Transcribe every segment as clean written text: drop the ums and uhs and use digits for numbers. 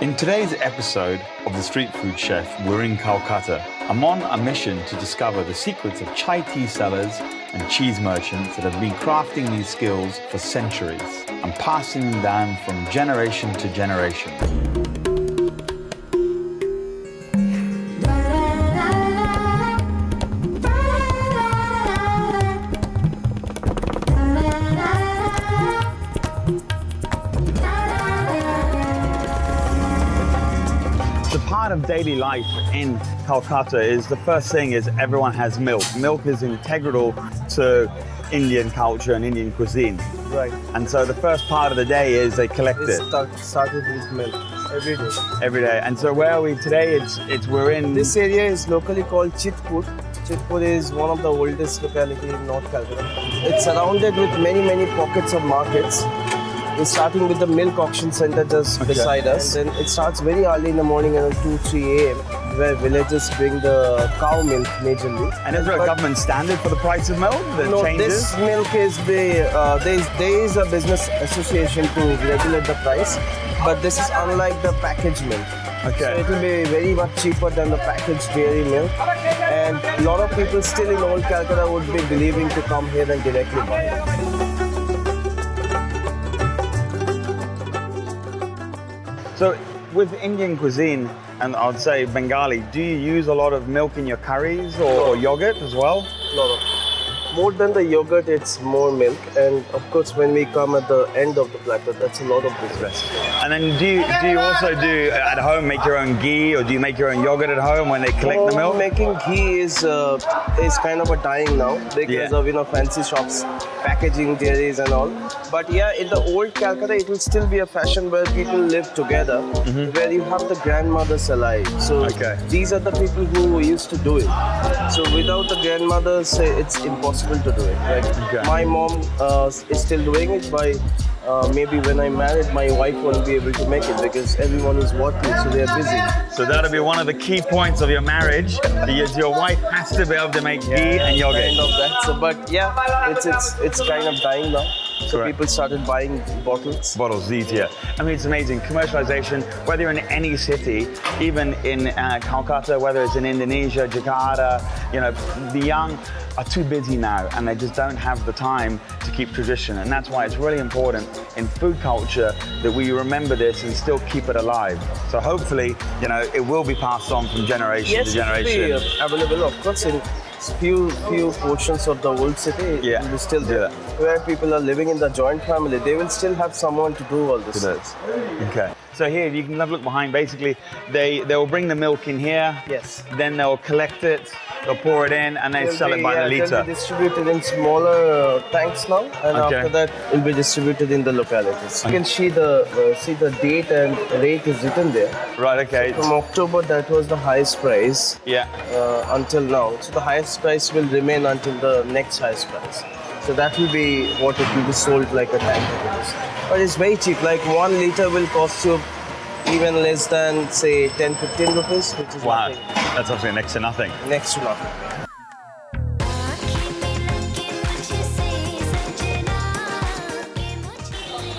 In today's episode of The Street Food Chef, we're in Calcutta. I'm on a mission to discover the secrets of chai tea sellers and cheese merchants that have been crafting these skills for centuries and passing them down from generation to generation. Part of daily life in Calcutta is the first thing is everyone has milk. Milk is integral to Indian culture and Indian cuisine. Right. And so the first part of the day is they collect it. Started with milk every day. Every day. And so where are we today? We're in... This area is locally called Chitpur. Chitpur is one of the oldest locality in North Kolkata. It's surrounded with many pockets of markets. We're starting with the milk auction center just beside us. And then it starts very early in the morning around 2-3 a.m. where villagers bring the cow milk majorly. And is there a government standard for the price of milk that changes? This milk is there is a business association to regulate the price, but this is unlike the packaged milk. Okay. So it will be very much cheaper than the packaged dairy milk. And a lot of people still in Old Calcutta would be believing to come here and directly buy it. So with Indian cuisine, and I'd say Bengali, do you use a lot of milk in your curries or yogurt as well? More than the yogurt, it's more milk. And of course, when we come at the end of the platter, that's a lot of business. And then do you also do at home make your own ghee, or do you make your own yogurt at home when they collect the milk? Making ghee is kind of a dying now because of fancy shops, packaging dairies and all. But yeah, in the old Calcutta, it will still be a fashion where people live together, where you have the grandmothers alive. So these are the people who used to do it. So without the grandmothers, it's impossible to do it. Right? My mom is still doing it. Maybe when I'm married, my wife won't be able to make it because everyone is working, so they're busy. So that'll be one of the key points of your marriage. Is your wife has to be able to make ghee and yogurt. Kind of that. So, but yeah, it's kind of dying now. So people started buying bottles. Bottles, easier. I mean, it's amazing. Commercialization, whether you're in any city, even in Calcutta, whether it's in Indonesia, Jakarta, the young are too busy now and they just don't have the time to keep tradition. And that's why it's really important in food culture that we remember this and still keep it alive. So hopefully, it will be passed on from generation to generation. Yes, it will be available, of course, in few portions of the old city. It will be still there. Where people are living in the joint family, they will still have someone to do all this. Okay. So here, you can have a look behind. Basically, they will bring the milk in here. Yes. Then they'll collect it, they'll pour it in, and they sell it by the litre. It will be distributed in smaller tanks now, and after that, it will be distributed in the localities. You can see the date and rate is written there. Right. Okay. So from October, that was the highest price. Yeah. Until now, so the highest price will remain until the next highest price. So that will be what it will be sold like a tank. But it's very cheap. Like 1 litre will cost you even less than say 10-15 rupees, which is nothing. That's obviously next to nothing. Next to nothing.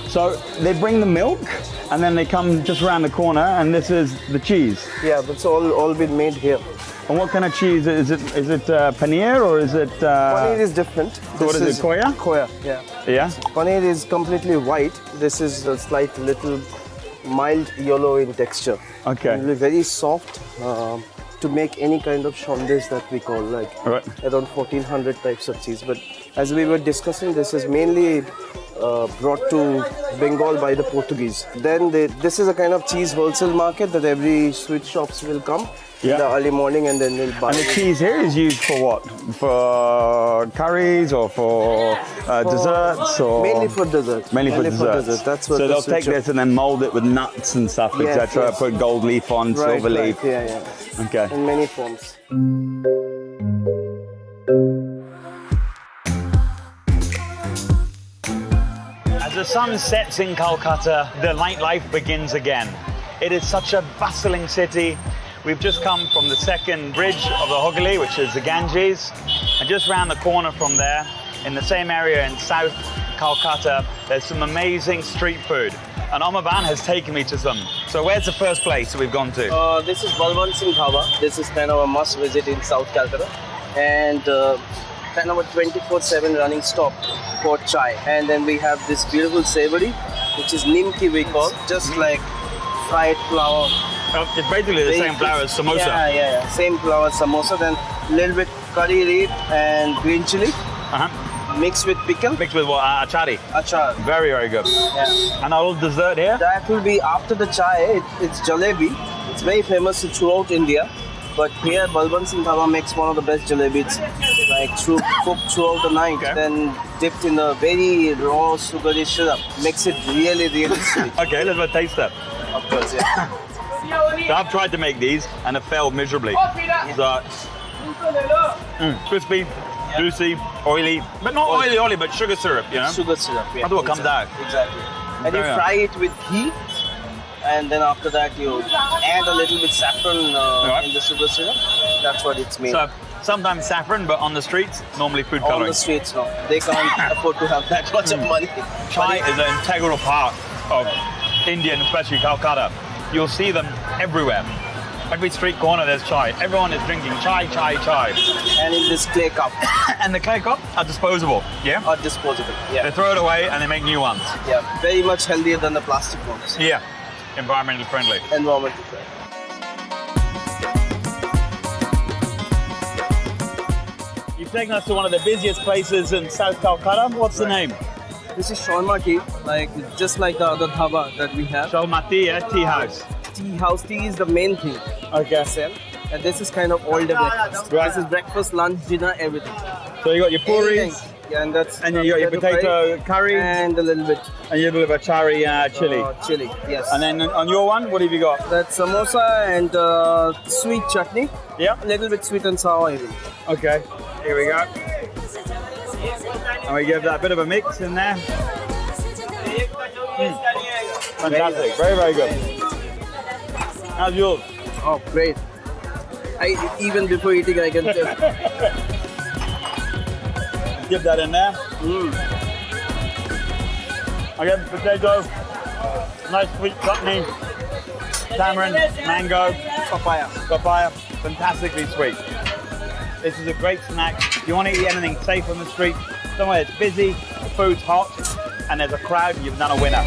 So they bring the milk, and then they come just around the corner, and this is the cheese. Yeah, that's all been made here. And what kind of cheese is it? Is it paneer or is it? Paneer is different. So what is it? Koya? Koya, yeah. Yeah. Paneer is completely white. This is a slight little mild yellow in texture. Okay. It will be very soft to make any kind of shondes that we call, like around 1400 types of cheese. But as we were discussing, this is mainly brought to Bengal by the Portuguese. Then this is a kind of cheese wholesale market that every sweet shops will come in the early morning and then they'll buy. And the cheese here is used for what? For curries or for desserts? Or? Mainly for desserts. Mainly for desserts. That's what so they'll take this and then mold it with nuts and stuff, etc. Yes. Put gold leaf on, silver leaf. Yeah. Okay. In many forms. As the sun sets in Calcutta, the nightlife begins again. It is such a bustling city. We've just come from the second bridge of the Hooghly, which is the Ganges, and just round the corner from there, in the same area in South Calcutta, there's some amazing street food. And Anirban has taken me to some. So where's the first place that we've gone to? This is Balwant Singh Dhaba. This is kind of a must visit in South Calcutta. And kind of a 24/7 running stop for chai. And then we have this beautiful savory, which is Nimki we call, just like fried flour. It's basically the same flour as samosa. Yeah. Same flour as samosa. Then a little bit curry leaf and green chili. Mixed with pickle. Mixed with what? Achari. Achar. Very, very good. Yeah. And our little dessert here? That will be after the chai. It's jalebi. It's very famous throughout India. But here, Balwant Singh Dhaba makes one of the best jalebis. Like cooked throughout the night, then dipped in a very raw sugary syrup. Makes it really, really sweet. Okay, let's have a taste that. Of course, yeah. So I've tried to make these and have failed miserably. So, crispy, juicy, oily, but not oily, but sugar syrup, you know? Sugar syrup, yeah. That's what comes out. Exactly. And you fry it with ghee, and then after that you add a little bit saffron in the sugar syrup. That's what it's made. So sometimes saffron, but on the streets, normally food On colouring. the streets, no. They can't afford to have that much of money. Chai is an integral part of India, and especially Calcutta. You'll see them everywhere. Every street corner there's chai. Everyone is drinking chai. And in this clay cup. And the clay cups are disposable, yeah? Or disposable, yeah. They throw it away and they make new ones. Yeah, very much healthier than the plastic ones. Yeah, environmentally friendly. Environmental friendly. You've taken us to one of the busiest places in South Calcutta. What's the name? This is Sharma Tea, just like the other dhaba that we have. Sharma Tea House. Tea house tea is the main thing. Okay. Sell. And this is kind of all day breakfast. Right. This is breakfast, lunch, dinner, everything. So you got your puris. Yeah, and that's And you got your potato curry. and a little bit And you have a chari chili. chili. Yes. And then on your one, what have you got? that's samosa and sweet chutney. Yeah. A little bit sweet and sour even. Okay. Here we go. And we give that a bit of a mix in there. Fantastic. Very, very good. How's yours? Oh, great. Even before eating, I can tell. Give that in there. Again, potato, nice sweet chutney, tamarind, mango, papaya, fantastically sweet. This is a great snack. If you want to eat anything safe on the street, somewhere that's busy, the food's hot, and there's a crowd, you've done a winner.